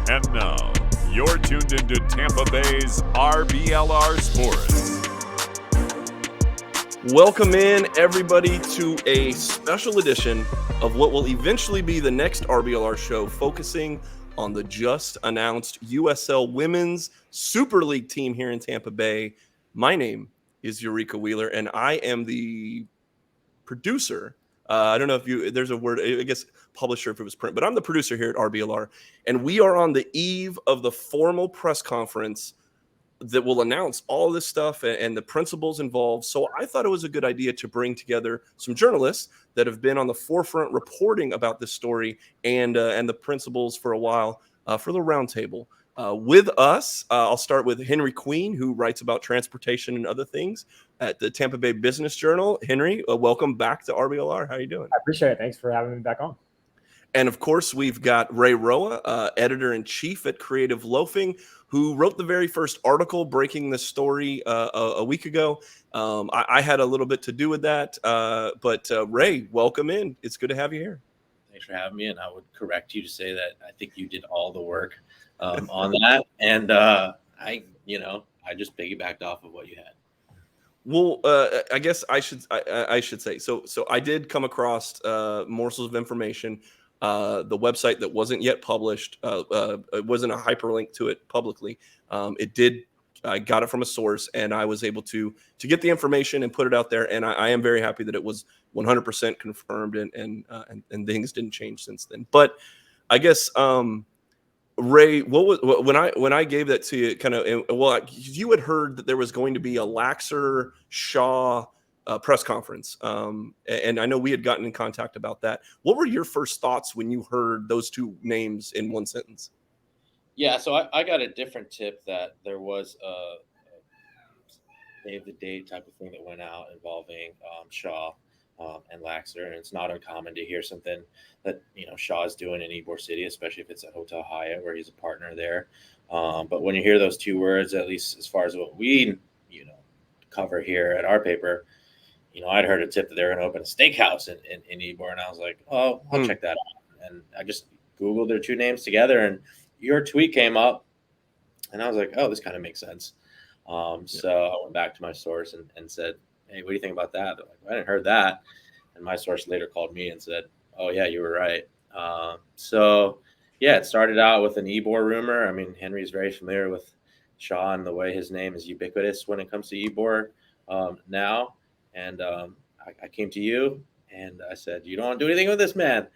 And now, you're tuned into Tampa Bay's RBLR Sports. Welcome in, everybody, to a special edition of what will eventually be the next RBLR show, focusing on the just announced USL Women's Super League team here in Tampa Bay. My name is Eureka Wheeler, and I am the producer. I don't know if there's a word, I guess publisher if it was print, but I'm the producer here at RBLR, and we are on the eve of the formal press conference that will announce all this stuff and the principles involved. So I thought it was a good idea to bring together some journalists that have been on the forefront reporting about this story and the principles for a while for the roundtable. With us, I'll start with Henry Queen, who writes about transportation and other things at the Tampa Bay Business Journal. Henry, welcome back to RBLR. How are you doing? I appreciate it. Thanks for having me back on. And of course, we've got Ray Roa, editor-in-chief at Creative Loafing, who wrote the very first article breaking this story a week ago. I had a little bit to do with that. But Ray, welcome in. It's good to have you here. Thanks for having me. And I would correct you to say that I think you did all the work on that. And I just piggybacked off of what you had. Well, I guess I should say, so I did come across morsels of information. The website that wasn't yet published, it wasn't a hyperlink to it publicly. I got it from a source, and I was able to get the information and put it out there. And I am very happy that it was 100% confirmed, and things didn't change since then. But I guess, Ray, when I gave that to you, kind of, well, you had heard that there was going to be a Laxer Shaw press conference. And I know we had gotten in contact about that. What were your first thoughts when you heard those two names in one sentence? Yeah, so I got a different tip that there was a save the date type of thing that went out involving Shaw and Laxer. And it's not uncommon to hear something that, Shaw is doing in Ybor City, especially if it's at Hotel Hyatt where he's a partner there. But when you hear those two words, at least as far as what we, cover here at our paper, I'd heard a tip that they were going to open a steakhouse in Ybor, and I was like, oh, I'll check that out. And I just Googled their two names together, and your tweet came up, and I was like, oh, this kind of makes sense. So I went back to my source and said, hey, what do you think about that? They're like, well, I hadn't heard that. And my source later called me and said, oh, yeah, you were right. It started out with an Ybor rumor. I mean, Henry's very familiar with Shaw and the way his name is ubiquitous when it comes to Ybor now. And I came to you and I said, you don't want to do anything with this man.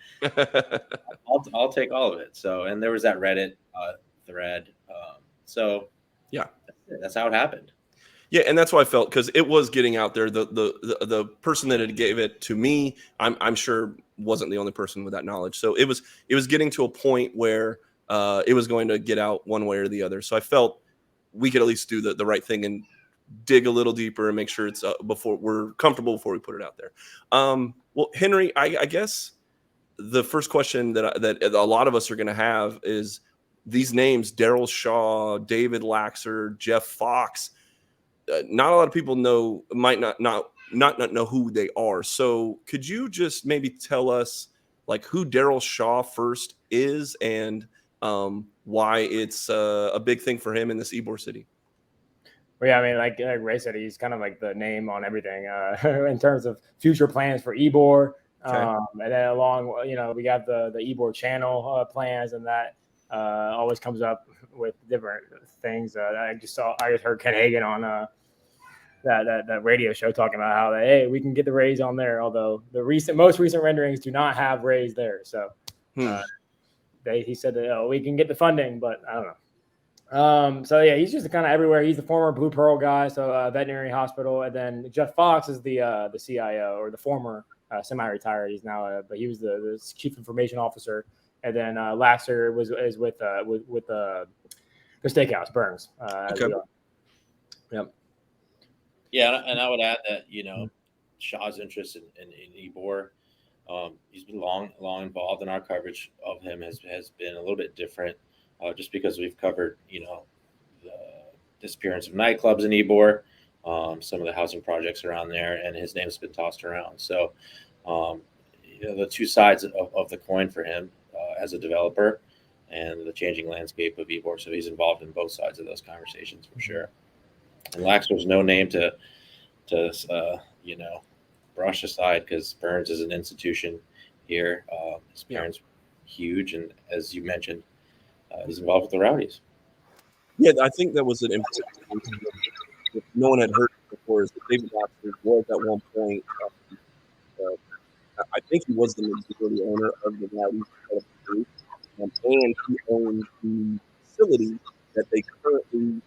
I'll take all of it. So, and there was that Reddit thread. That's how it happened. Yeah, and that's what I felt, because it was getting out there. The person that had gave it to me, I'm sure wasn't the only person with that knowledge. So it was getting to a point where it was going to get out one way or the other. So I felt we could at least do the right thing and dig a little deeper and make sure it's before we're comfortable before we put it out there. Well, Henry, I guess the first question that a lot of us are going to have is these names: Daryl Shaw, David Laxer, Jeff Fox. Not a lot of people might not know who they are. So could you just maybe tell us like who Daryl Shaw first is and why it's a big thing for him in this Ybor City? Well, yeah, I mean, like Ray said, he's kind of like the name on everything in terms of future plans for Ybor. Okay. And then along, we got the Ybor channel plans, and that always comes up with different things. I just heard Ken Hagen on that radio show talking about how hey, we can get the Rays on there, although the most recent renderings do not have Rays there. So he said that we can get the funding, but I don't know. He's just kind of everywhere. He's the former Blue Pearl guy, so veterinary hospital, and then Jeff Fox is the CIO, or the former semi-retired. He's now, but he was the chief information officer, and then Laxer is with the steakhouse Burns. Okay. Yep. Yeah, and I would add that Shaw's interest in Ybor, he's been long involved in our coverage of him has been a little bit different. Just because we've covered, the disappearance of nightclubs in Ybor, some of the housing projects around there, and his name's been tossed around. So, the two sides of the coin for him as a developer, and the changing landscape of Ybor. So he's involved in both sides of those conversations for sure. And Laxer's no name to brush aside, because Burns is an institution here. His parents huge, and as you mentioned, he's involved with the Rowdies. Yeah, I think that was an important thing that no one had heard before, is that David Laxer was at one point, I think he was the majority owner of the Rowdies group, and he owned the facility that they currently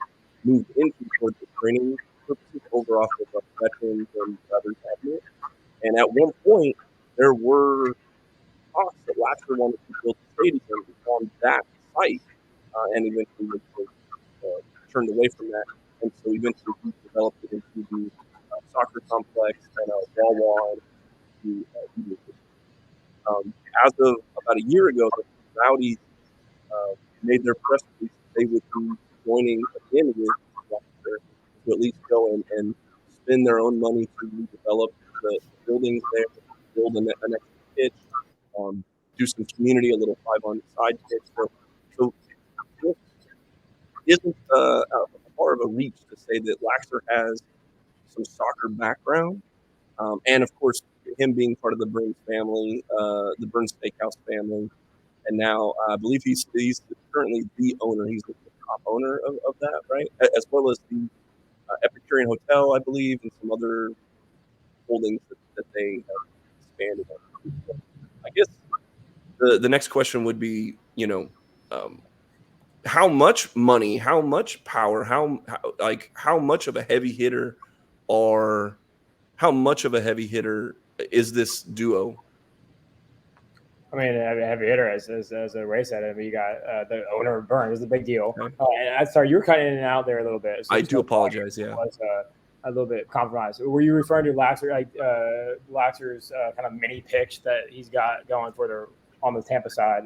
moved into for the training purposes over off of Veterans and Brothers Avenue. And at one point, there were talks that Laxer wanted to build a stadium on that site, and eventually was turned away from that. And so eventually he developed it into the soccer complex and Wawa. As of about a year ago, the Rowdies made their press release that they would be joining again with Laxer to at least go and spend their own money to redevelop the buildings there, build an extra pitch, do some community, a little 5-on-side pitch. So it isn't far of a reach to say that Laxer has some soccer background, and of course him being part of the Burns family, the Burns Steakhouse family, and now I believe he's currently the owner. He's the top owner of that, right? As well as the Epicurean Hotel, I believe, and some other holdings that they have expanded on. I guess the next question would be, how much money, how much power, how much of a heavy hitter is this duo? I mean, a heavy hitter, as Ray said. I mean, you got the owner of Burns. It's a big deal. Okay. And sorry, you were cutting in and out there a little bit. So I do apologize. Yeah, was a little bit compromised. Were you referring to Laxer, Laxer's kind of mini pitch that he's got going on the Tampa side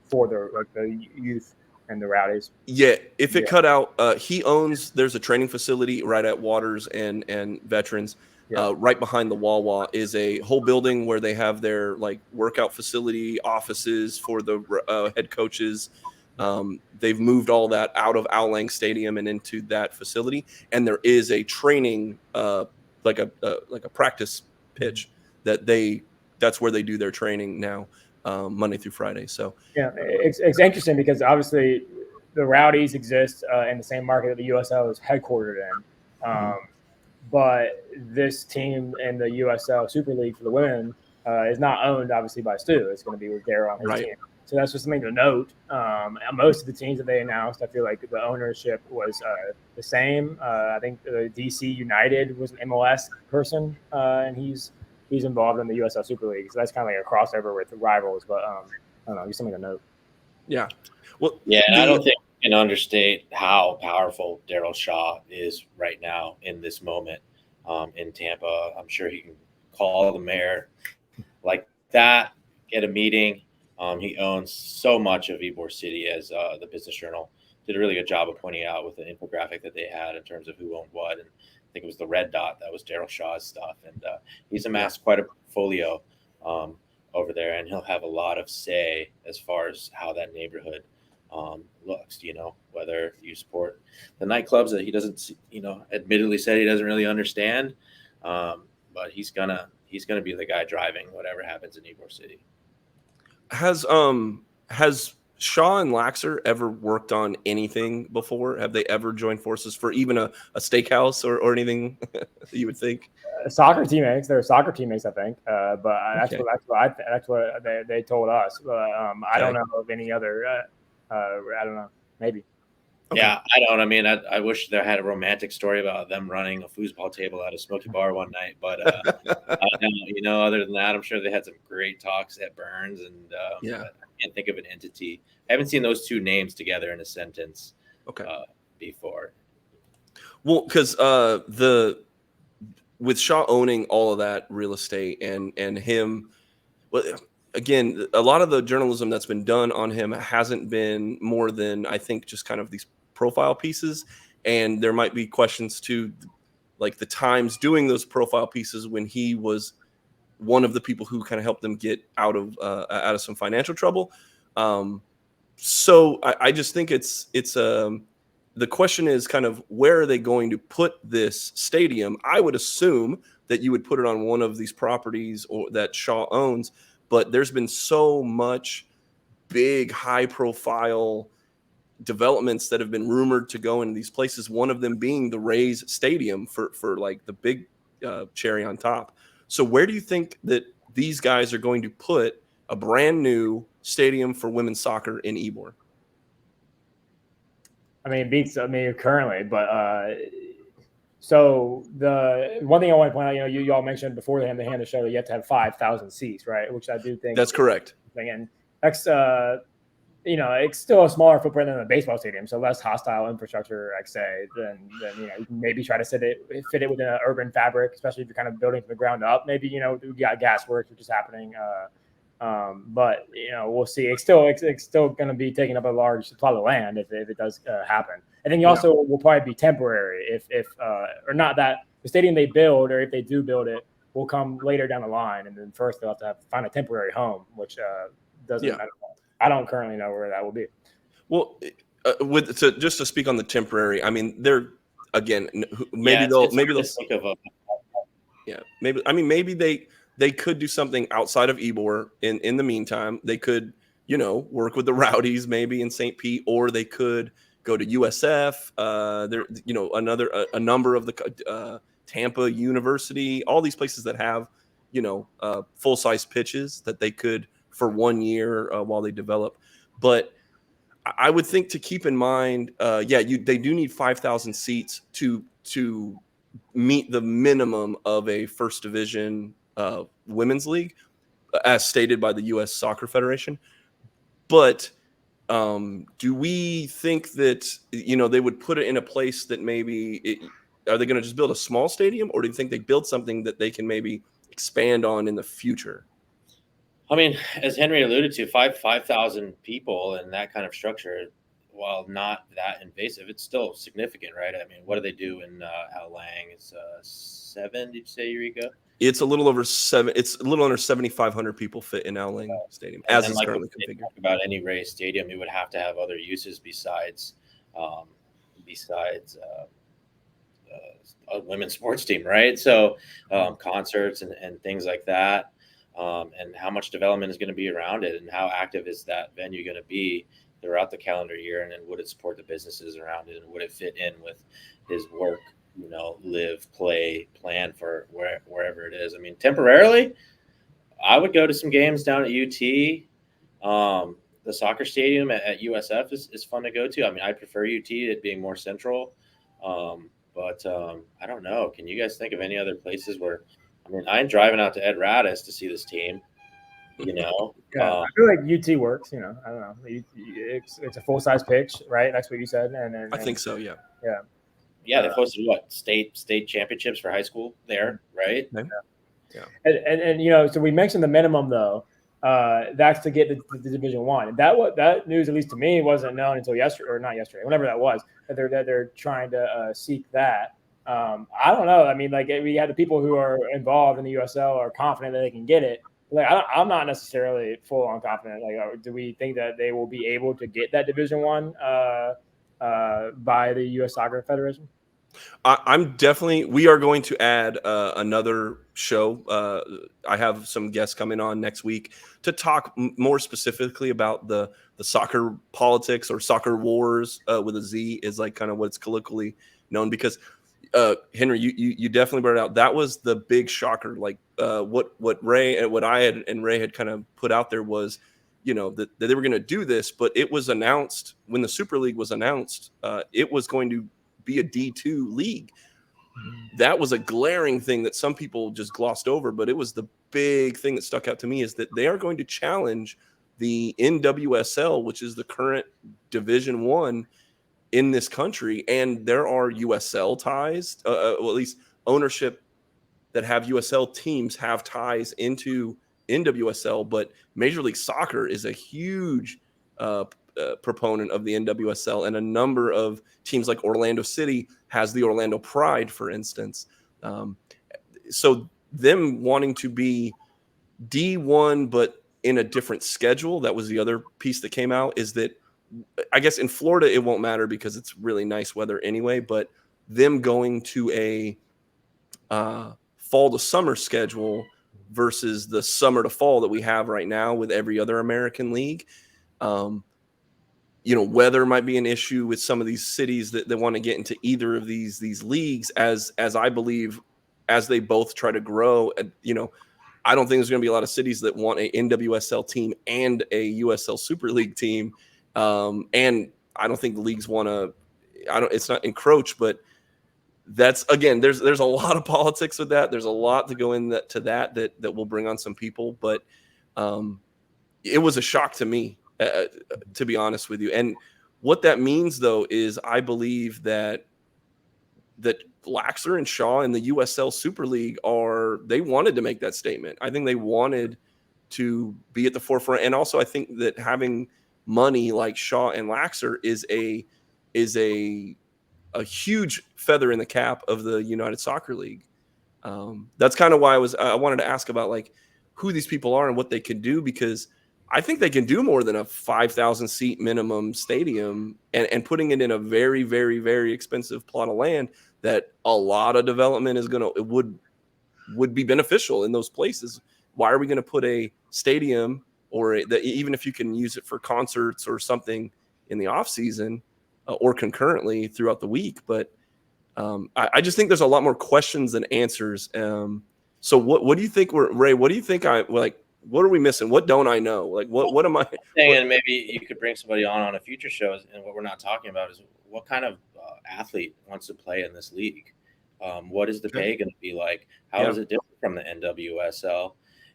for the youth and the Rowdies? Yeah, if it cut out, he owns. There's a training facility right at Waters and Veterans. Yeah. Right behind the Wawa is a whole building where they have their workout facility, offices for the head coaches. They've moved all that out of Al Lang Stadium and into that facility, and there is a training, like a practice pitch that's where they do their training now, Monday through Friday. So yeah, it's interesting because obviously the Rowdies exist in the same market that the USL is headquartered in. But this team in the USL Super League for the women is not owned, obviously, by Stu. It's going to be with Darryl on his team. So that's just something to note. Most of the teams that they announced, I feel like the ownership was the same. I think DC United was an MLS person, and he's involved in the USL Super League. So that's kind of like a crossover with the rivals. But I don't know, just something to note. Yeah. Well, yeah, and I don't think can understate how powerful Darryl Shaw is right now in this moment in Tampa. I'm sure he can call the mayor like that, get a meeting. He owns so much of Ybor City, as the Business Journal did a really good job of pointing out with the infographic that they had in terms of who owned what. And I think it was the red dot that was Darryl Shaw's stuff. And he's amassed quite a portfolio over there, and he'll have a lot of say as far as how that neighborhood looks, whether you support the nightclubs that he doesn't, admittedly said he doesn't really understand, but he's gonna be the guy driving whatever happens in Ybor City. Has Shaw and Laxer ever worked on anything before? Have they ever joined forces for even a steakhouse or anything that you would think? Soccer teammates. They're soccer teammates, I think. But that's what they told us. I don't know of any other. I don't know. Maybe. Okay. Yeah, I don't. I mean, I wish there had a romantic story about them running a foosball table at a smoky bar one night. But other than that, I'm sure they had some great talks at Burns. And I can't think of an entity. I haven't seen those two names together in a sentence before. Well, because with Shaw owning all of that real estate and him, well. Again, a lot of the journalism that's been done on him hasn't been more than, I think, just kind of these profile pieces. And there might be questions to like the Times doing those profile pieces when he was one of the people who kind of helped them get out of some financial trouble. So I just think it's the question is kind of where are they going to put this stadium? I would assume that you would put it on one of these properties or that Shaw owns, but there's been so much big high profile developments that have been rumored to go into these places, one of them being the Rays stadium for like the big cherry on top. So where do you think that these guys are going to put a brand new stadium for women's soccer in Ybor? I mean, it beats currently, but so the one thing I want to point out, you all mentioned before they hand the show that you have to have 5,000 seats, right? Which I do think that's correct. And that's it's still a smaller footprint than a baseball stadium, so less hostile infrastructure, I'd say, than you can maybe try to fit it within an urban fabric, especially if you're kind of building from the ground up. Maybe we got gas works, which is happening. But we'll see. It's still going to be taking up a large plot of land if it does happen. And then you also will probably be temporary if or not that the stadium they build, or if they do build it, will come later down the line. And then first they'll have to find a temporary home, which doesn't. Yeah. I don't currently know where that will be. Well, just to speak on the temporary, I mean, they're again maybe they'll think of maybe they could do something outside of Ybor in the meantime. They could, work with the Rowdies maybe in St. Pete, or they could go to USF. A number of the Tampa University, all these places that have, full-size pitches that they could for 1 year while they develop. But I would think to keep in mind, they do need 5,000 seats to meet the minimum of a first division women's league, as stated by the U.S. Soccer Federation. But do we think that they would put it in a place that are they going to just build a small stadium, or do you think they build something that they can maybe expand on in the future? I mean, as Henry alluded to, 5,000 people in that kind of structure, while not that invasive, it's still significant, right? I mean, what do they do in Al Lang? It's 7. Did you say, Eureka? It's a little over 7. It's a little under 7,500 people fit in Al Lang Stadium as it's currently configured. Talk about any Rays stadium, it would have to have other uses besides a women's sports team, right? So concerts and things like that. And how much development is going to be around it, and how active is that venue going to be throughout the calendar year, and then would it support the businesses around it, and would it fit in with his work, live, play, plan for wherever it is. I mean, temporarily, I would go to some games down at UT. The soccer stadium at USF is fun to go to. I mean, I prefer UT, it being more central. But I don't know. Can you guys think of any other places where, I mean, I ain't driving out to Ed Radis to see this team, Yeah, I feel like UT works, I don't know. It's a full-size pitch, right? That's what you said. And I think so, yeah. Yeah. Yeah, they hosted state championships for high school there, right? Yeah. And so we mentioned the minimum though. That's to get the Division I. That news, at least to me, wasn't known until whenever that was. That they're trying to seek that. I don't know. I mean, like, we had the people who are involved in the USL are confident that they can get it. Like, I'm not necessarily full on confident. Like, do we think that they will be able to get that Division I by the U.S. Soccer Federation? We are going to add another show. I have some guests coming on next week to talk more specifically about the soccer politics, or soccer wars with a Z is like kind of what it's colloquially known, because Henry, you definitely brought it out. That was the big shocker. Like what Ray and what I and Ray had kind of put out there was, that they were going to do this, but it was announced when the Super League was announced, it was going to be a D2 league. That was a glaring thing that some people just glossed over, but it was the big thing that stuck out to me, is that they are going to challenge the NWSL, which is the current Division I in this country. And there are USL ties, well, at least ownership that have USL teams have ties into NWSL, but Major League Soccer is a huge proponent of the NWSL, and a number of teams like Orlando City has the Orlando Pride, for instance. So them wanting to be D1 but in a different schedule, that was the other piece that came out, is that I guess in Florida it won't matter because it's really nice weather anyway. But them going to a fall to summer schedule versus the summer to fall that we have right now with every other American league. Weather might be an issue with some of these cities that want to get into either of these leagues, as I believe, as they both try to grow. I don't think there's going to be a lot of cities that want a NWSL team and a USL Super League team, and I don't think the leagues want to. It's not encroach, but that's, again, there's a lot of politics with that. There's a lot to go in that will bring on some people, but it was a shock to me, to be honest with you. And what that means, though, is I believe that Laxer and Shaw in the USL Super League they wanted to make that statement. I think they wanted to be at the forefront. And also I think that having money like Shaw and Laxer is a huge feather in the cap of the United Soccer League. That's kind of why I wanted to ask about like who these people are and what they can do, because I think they can do more than a 5,000 seat minimum stadium, and putting it in a very, very, very expensive plot of land that a lot of development would be beneficial in those places. Why are we going to put a stadium even if you can use it for concerts or something in the off season or concurrently throughout the week? But I just think there's a lot more questions than answers. So what do you think, Ray? What do you think what are we missing? What don't I know? Like, what am I saying? And maybe you could bring somebody on a future show. And what we're not talking about is what kind of athlete wants to play in this league. What is the pay going to be like? How is it different from the NWSL?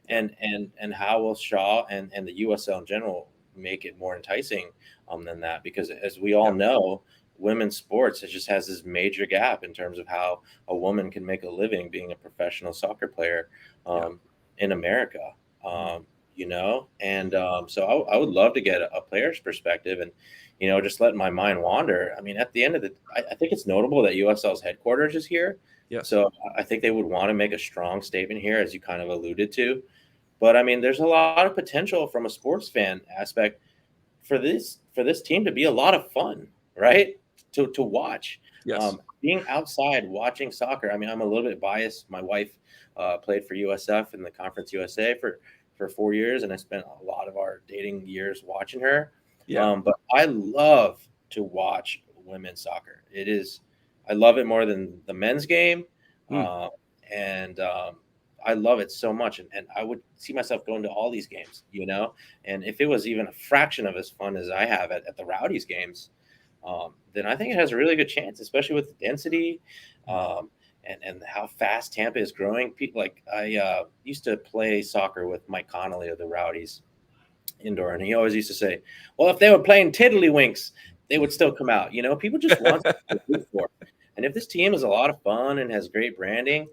And how will Shaw and the USL in general make it more enticing than that? Because as we all know, women's sports just has this major gap in terms of how a woman can make a living being a professional soccer player in America. So I would love to get a player's perspective and, just let my mind wander. I mean, at the end of I think it's notable that USL's headquarters is here. Yeah. So I think they would want to make a strong statement here, as you kind of alluded to. But I mean, there's a lot of potential from a sports fan aspect for this team to be a lot of fun, right? To watch. Yes. Being outside watching soccer. I mean, I'm a little bit biased. My wife played for USF in the Conference USA for 4 years, and I spent a lot of our dating years watching her. Yeah. But I love to watch women's soccer. I love it more than the men's game. I love it so much. And I would see myself going to all these games, and if it was even a fraction of as fun as I have at the Rowdies games, then I think it has a really good chance, especially with the density and how fast Tampa is growing. People I used to play soccer with Mike Connolly of the Rowdies indoor, and he always used to say, well, if they were playing tiddlywinks, they would still come out. People just want to root for. And if this team is a lot of fun and has great branding,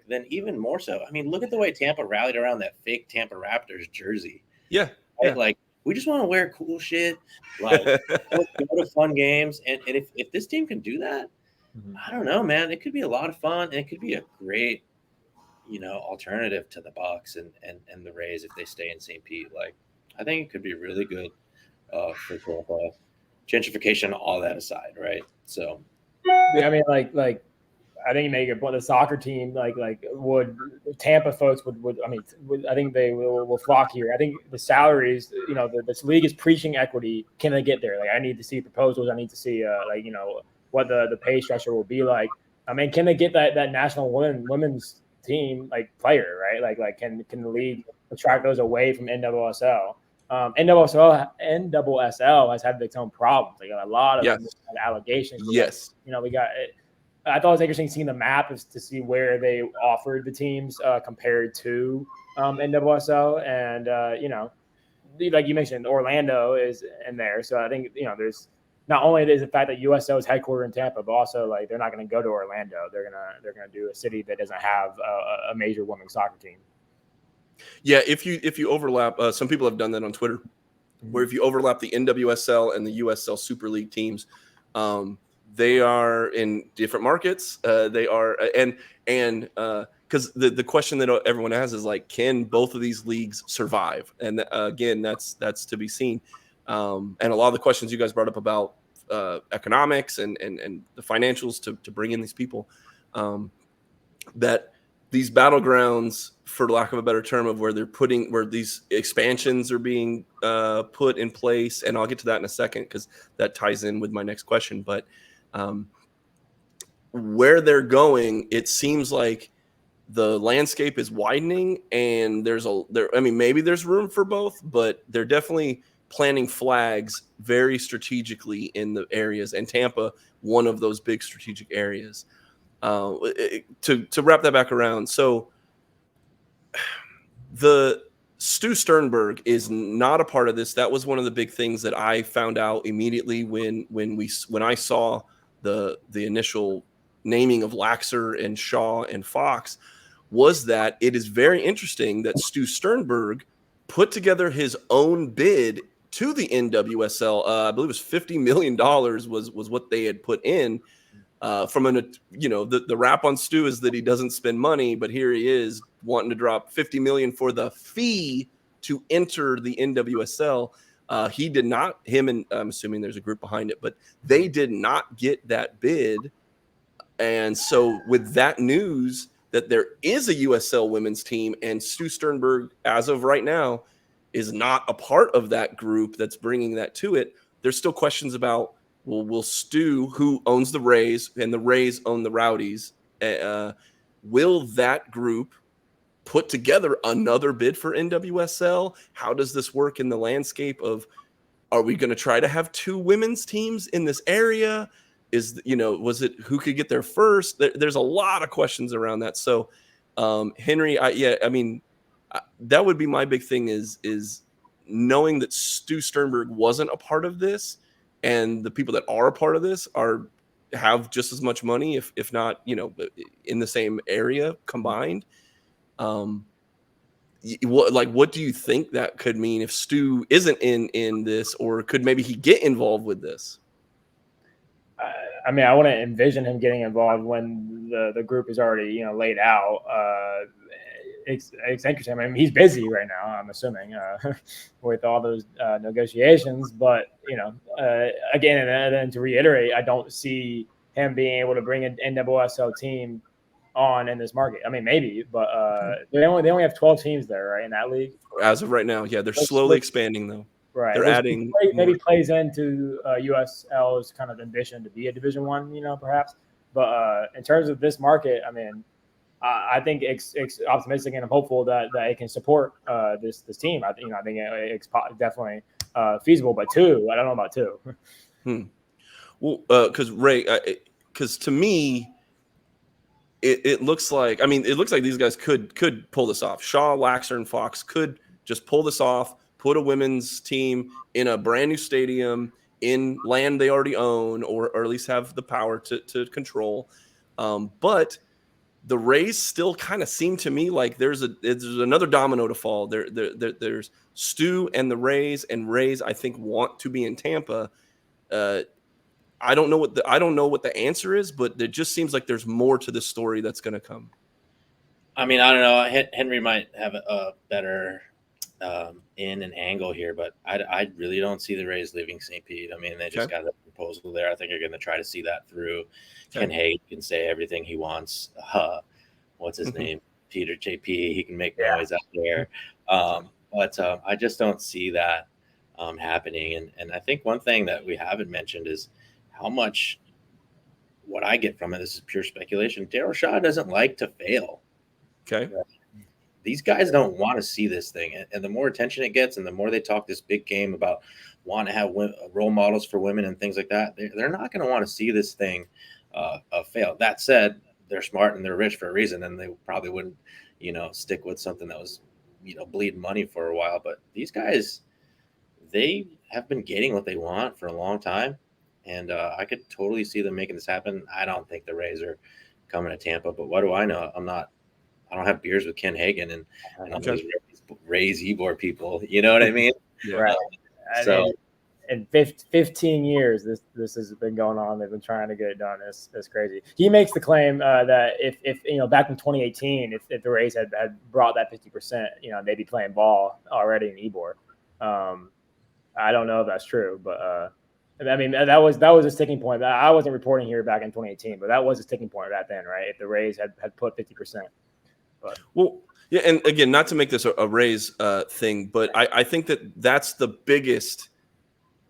then even more so. I mean, look at the way Tampa rallied around that fake Tampa Raptors jersey. Yeah. Right? Yeah. We just want to wear cool shit, go to fun games. And if this team can do that, I don't know, man, it could be a lot of fun, and it could be a great, alternative to the Bucks and the Rays if they stay in St. Pete. I think it could be really good for Tampa. Gentrification, all that aside, right? So, yeah, I mean, I think you make it. But the soccer team, would Tampa folks would I think they will flock here. I think the salaries, this league is preaching equity. Can they get there? I need to see proposals. I need to see what the pay structure will be like. I mean, can they get that national women's team player, right? Can the league attract those away from NWSL? NWSL has had its own problems. They got a lot of allegations. Yes. We got. I thought it was interesting seeing the map to see where they offered the teams compared to NWSL, and like you mentioned, Orlando is in there. So I think there's not only is the fact that USL is headquartered in Tampa, but also they're not going to go to Orlando. They're gonna do a city that doesn't have a major women's soccer team. Yeah, if you overlap, some people have done that on Twitter, where if you overlap the NWSL and the USL Super League teams, they are in different markets. They are, and because the question that everyone has is can both of these leagues survive? And again, that's to be seen. And a lot of the questions you guys brought up about economics and the financials to bring in these people, that these battlegrounds, for lack of a better term, of where these expansions are being put in place, and I'll get to that in a second because that ties in with my next question. But where they're going, it seems like the landscape is widening, and maybe there's room for both, but they're definitely planting flags very strategically in the areas, and Tampa, one of those big strategic areas. To wrap that back around, so the Stu Sternberg is not a part of this. That was one of the big things that I found out immediately when I saw the initial naming of Laxer and Shaw and Fox, was that it is very interesting that Stu Sternberg put together his own bid to the NWSL. I believe it was $50 million was what they had put in. The rap on Stu is that he doesn't spend money, but here he is wanting to drop $50 million for the fee to enter the NWSL. He did not. Him, and I'm assuming there's a group behind it, but they did not get that bid. And so with that news that there is a USL women's team, and Stu Sternberg, as of right now, is not a part of that group that's bringing that to it, there's still questions about, well, will Stu, who owns the Rays, and the Rays own the Rowdies, will that group put together another bid for NWSL? How does this work in the landscape of, are we going to try to have two women's teams in this area? Was it who could get there first? There's a lot of questions around that. So, Henry, that would be my big thing is knowing that Stu Sternberg wasn't a part of this, and the people that are a part of this have just as much money, if not, in the same area combined. What do you think that could mean if Stu isn't in this, or could maybe he get involved with this? I wouldn't envision him getting involved when the group is already, laid out. It's interesting. He's busy right now, I'm assuming, with all those negotiations. But, again, and then to reiterate, I don't see him being able to bring an NWSL team on in this market. Maybe, but they only have 12 teams there, right, in that league? As of right now, yeah. They're slowly expanding, though. Right. They're adding maybe plays into USL's kind of ambition to be a Division I, perhaps. But in terms of this market, I think it's optimistic, and I'm hopeful that it can support this team. I think it's definitely feasible. But two, I don't know about two. Well, because to me, it looks like these guys could pull this off. Shaw, Laxer, and Fox could just pull this off. Put a women's team in a brand new stadium in land they already own, or at least have the power to control. But the Rays still kind of seem to me like there's another domino to fall. There's Stu and the Rays, and Rays I think want to be in Tampa. I don't know what the answer is, but it just seems like there's more to this story that's going to come. I don't know. Henry might have a better in an angle here, but I really don't see the Rays leaving St. Pete. They just got a proposal there. I think they're going to try to see that through. Okay. Ken Hague can say everything he wants. What's his name? Peter JP. He can make noise out there. But I just don't see that happening. And I think one thing that we haven't mentioned is how much what I get from it. This is pure speculation. Daryl Shaw doesn't like to fail. Okay. These guys don't want to see this thing. And the more attention it gets, and the more they talk this big game about wanting to have role models for women and things like that, they're not going to want to see this thing fail. That said, they're smart and they're rich for a reason, and they probably wouldn't, stick with something that was, bleeding money for a while. But these guys, they have been getting what they want for a long time, and I could totally see them making this happen. I don't think the Rays are coming to Tampa, but what do I know? I don't have beers with Ken Hagen and all those Rays Ybor people. You know what I mean? Yeah. Right. So in 15 years, this has been going on. They've been trying to get it done. It's crazy. He makes the claim that if back in 2018, if the Rays had brought that 50%, they'd be playing ball already in Ybor. I don't know if that's true, but I mean that was a sticking point. I wasn't reporting here back in 2018, but that was a sticking point back then, right? If the Rays had put 50%. But Well, yeah, and again, not to make this a Rays thing, but I think that's the biggest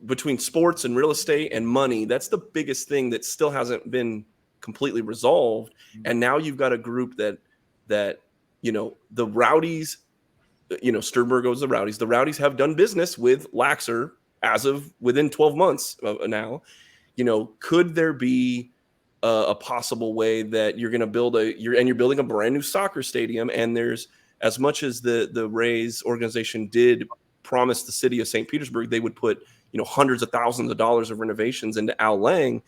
between sports and real estate and money. That's the biggest thing that still hasn't been completely resolved. And now you've got a group that the Rowdies, Sternberg owes the Rowdies. The Rowdies have done business with Laxer as of within 12 months now. Could there be a possible way that you're going to build you're building a brand new soccer stadium, and there's, as much as the Rays organization did promise the city of St. Petersburg they would put hundreds of thousands of dollars of renovations into Al Lang.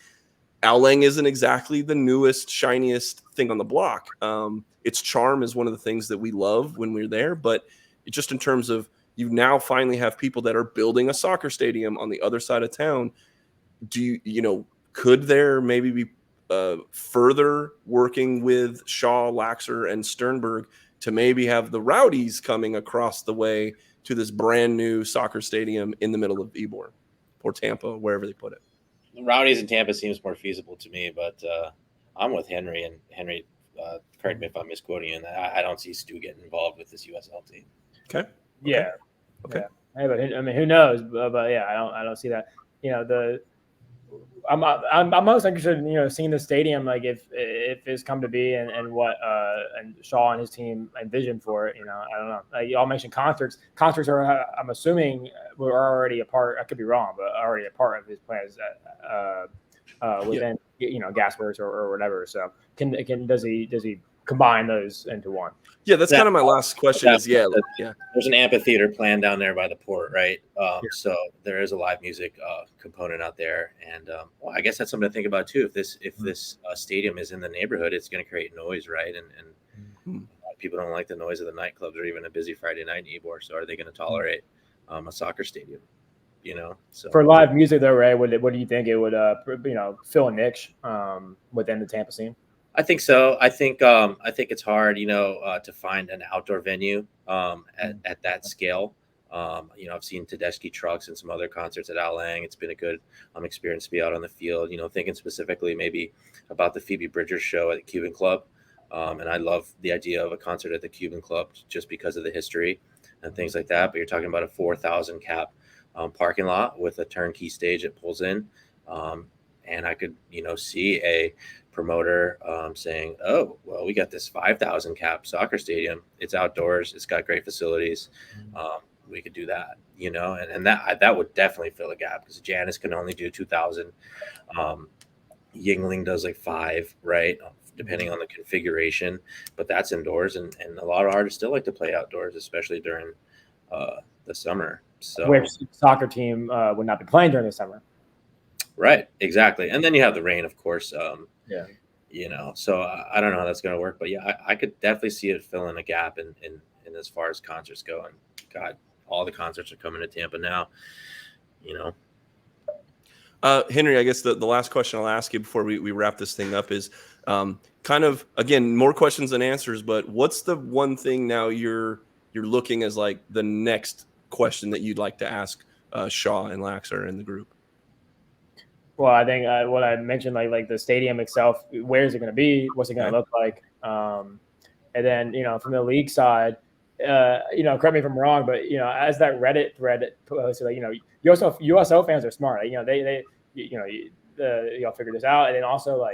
Al Lang isn't exactly the newest, shiniest thing on the block. Its charm is one of the things that we love when we're there, but just in terms of, you now finally have people that are building a soccer stadium on the other side of town. Could there maybe be further working with Shaw, Laxer, and Sternberg to maybe have the Rowdies coming across the way to this brand new soccer stadium in the middle of Ybor or Tampa, wherever they put it? Rowdies in Tampa seems more feasible to me, but I'm with Henry. And Henry, correct me if I'm misquoting you, and I don't see Stu getting involved with this USL team. Okay. Yeah. Okay. Yeah. Hey, but I mean, who knows? But yeah, I don't see that. I'm most interested in seeing the stadium, like if it's come to be and what and Shaw and his team envisioned for it. I don't know. Y'all mentioned concerts. Concerts are, I'm assuming, were already a part. I could be wrong, but already a part of his plans within Gasworks or whatever. So does he combine those into one? Yeah, that's kind of my last question. There's an amphitheater planned down there by the port, right? So there is a live music component out there, and I guess that's something to think about too. If this stadium is in the neighborhood, it's going to create noise, right? And people don't like the noise of the nightclubs or even a busy Friday night in Ybor. So are they going to tolerate a soccer stadium? So for live music though, Ray, what do you think it would fill a niche within the Tampa scene? I think so. I think it's hard, to find an outdoor venue at that scale. I've seen Tedeschi trucks and some other concerts at Al Lang. It's been a good experience to be out on the field. Thinking specifically maybe about the Phoebe Bridgers show at the Cuban Club, and I love the idea of a concert at the Cuban Club just because of the history and things like that. But you're talking about a 4,000 cap parking lot with a turnkey stage that pulls in, and I could see a promoter saying, oh, well, we got this 5,000 cap soccer stadium. It's outdoors. It's got great facilities. We could do that, and that would definitely fill a gap because Janice can only do 2,000. Yingling does like 5, right? Depending on the configuration, but that's indoors. And a lot of artists still like to play outdoors, especially during the summer. So which soccer team would not be playing during the summer. Right. Exactly. And then you have the rain, of course. Yeah. So I don't know how that's going to work, but yeah, I could definitely see it filling a gap in as far as concerts go. And God, all the concerts are coming to Tampa now, Henry, I guess the last question I'll ask you before we wrap this thing up is kind of, again, more questions than answers, but what's the one thing now you're looking as like the next question that you'd like to ask Shaw and Laxer and the group? Well, I think what I mentioned, like the stadium itself, where is it going to be? What's it going to look like? And then, from the league side, correct me if I'm wrong, but, as that Reddit thread posted, USL fans are smart. They y'all figure this out. And then also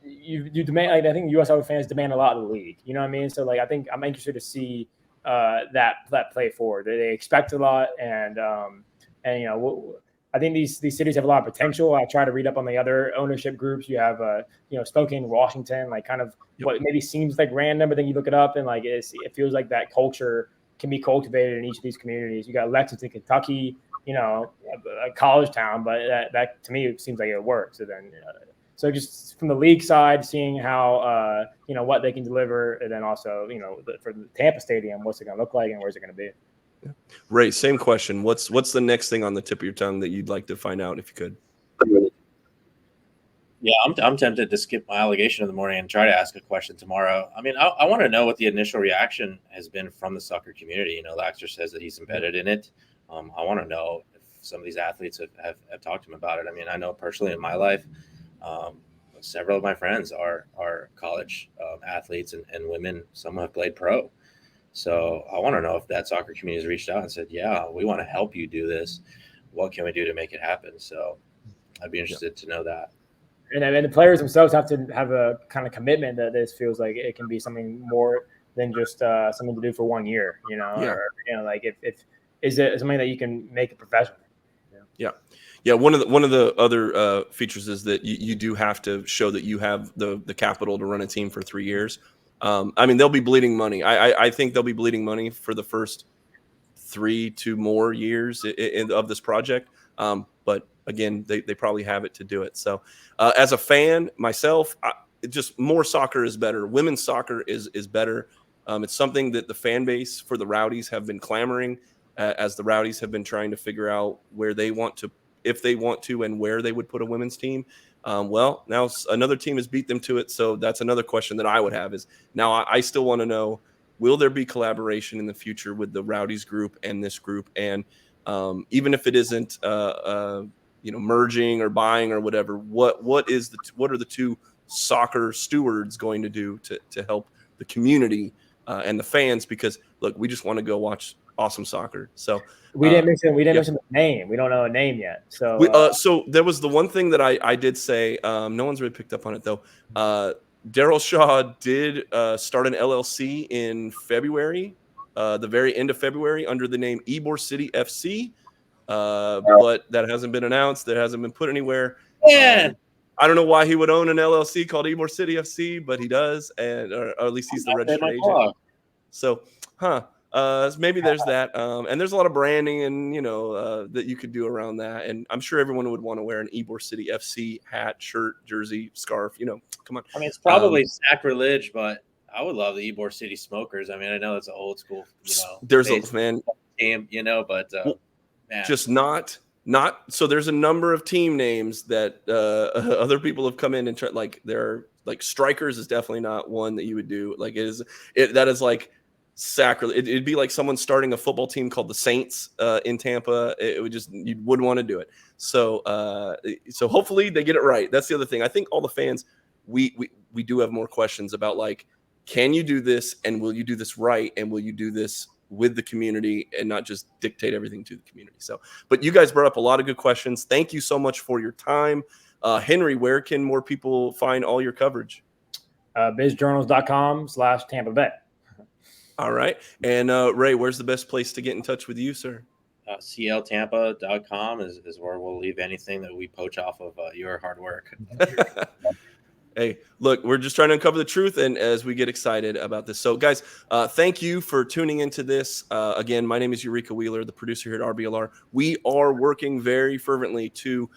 you demand, I think USL fans demand a lot of the league, you know what I mean? So I think I'm interested to see that play forward. They expect a lot. And I think these cities have a lot of potential. I try to read up on the other ownership groups. You have, Spokane, Washington, what maybe seems like random, but then you look it up and it feels like that culture can be cultivated in each of these communities. You got Lexington, Kentucky, a college town, but that to me it seems like it works. So then, so just from the league side, seeing how what they can deliver, and then also for the Tampa Stadium, what's it going to look like and where's it going to be? Ray, same question. What's the next thing on the tip of your tongue that you'd like to find out if you could? Yeah, I'm tempted to skip my allegation of the morning and try to ask a question tomorrow. I mean, I want to know what the initial reaction has been from the soccer community. Laxer says that he's embedded in it. I want to know if some of these athletes have talked to him about it. I mean, I know personally in my life, several of my friends are college athletes and women. Some have played pro. So I want to know if that soccer community has reached out and said, yeah, we want to help you do this. What can we do to make it happen? So I'd be interested to know that. And the players themselves have to have a kind of commitment that this feels like it can be something more than just something to do for 1 year, you know, or, you know, like if is it something that you can make it professional? Yeah. One of the other features is that you do have to show that you have the capital to run a team for 3 years. I mean, they'll be bleeding money. I think they'll be bleeding money for the first 3 to more years of this project. But again, they probably have it to do it. So as a fan myself, just more soccer is better. Women's soccer is better. It's something that the fan base for the Rowdies have been clamoring as the Rowdies have been trying to figure out where they want to, if they want to, and where they would put a women's team. Well, now another team has beat them to it. So that's another question that I would have is now I still want to know, will there be collaboration in the future with the Rowdies group and this group? And even if it isn't, merging or buying or whatever, what are the two soccer stewards going to do to help the community and the fans? Because look, we just want to go watch awesome soccer. So we didn't mention the name. We don't know a name yet. So so there was the one thing that I did say. No one's really picked up on it though. Daryl Shaw did start an LLC in February, the very end of February, under the name Ybor City FC. But that hasn't been announced. That hasn't been put anywhere. I don't know why he would own an LLC called Ybor City FC, but he does, or at least he's the registered agent. So, maybe there's that. And there's a lot of branding and, that you could do around that. And I'm sure everyone would want to wear an Ybor City FC hat, shirt, jersey, scarf, come on. I mean, it's probably sacrilege, but I would love the Ybor City Smokers. I mean, I know it's an old school, there's a man team, but just not. So there's a number of team names that other people have come in and tried. Like they're like Strikers is definitely not one that you would do. Like that is like sacrilege. It'd be like someone starting a football team called the Saints in Tampa. It would just, you wouldn't want to do it. So so hopefully they get it right. That's the other thing. I think all the fans, we do have more questions about like, can you do this and will you do this right and will you do this with the community and not just dictate everything to the community? So, but you guys brought up a lot of good questions. Thank you so much for your time. Henry, where can more people find all your coverage? bizjournals.com/Tampa Bay. All right. And Ray, where's the best place to get in touch with you, sir? cltampa.com is where we'll leave anything that we poach off of your hard work. Hey, look, we're just trying to uncover the truth, and as we get excited about this. So, guys, thank you for tuning into this. Again, my name is Eureka Wheeler, the producer here at RBLR. We are working very fervently to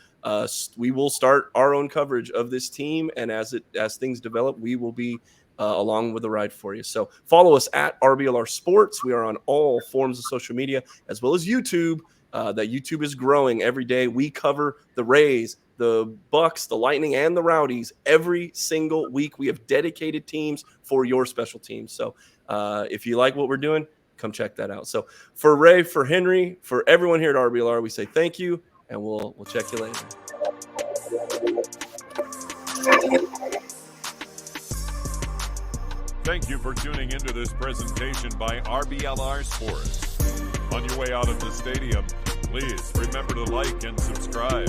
we will start our own coverage of this team, and as things develop, we will be along with the ride for you. So follow us at RBLR Sports. We are on all forms of social media, as well as YouTube. That YouTube is growing every day. We cover the Rays, the Bucks, the Lightning, and the Rowdies every single week. We have dedicated teams for your special teams. So if you like what we're doing, come check that out. So for Ray, for Henry, for everyone here at RBLR, we say thank you, and we'll check you later. Thank you for tuning into this presentation by RBLR Sports. On your way out of the stadium, please remember to like and subscribe.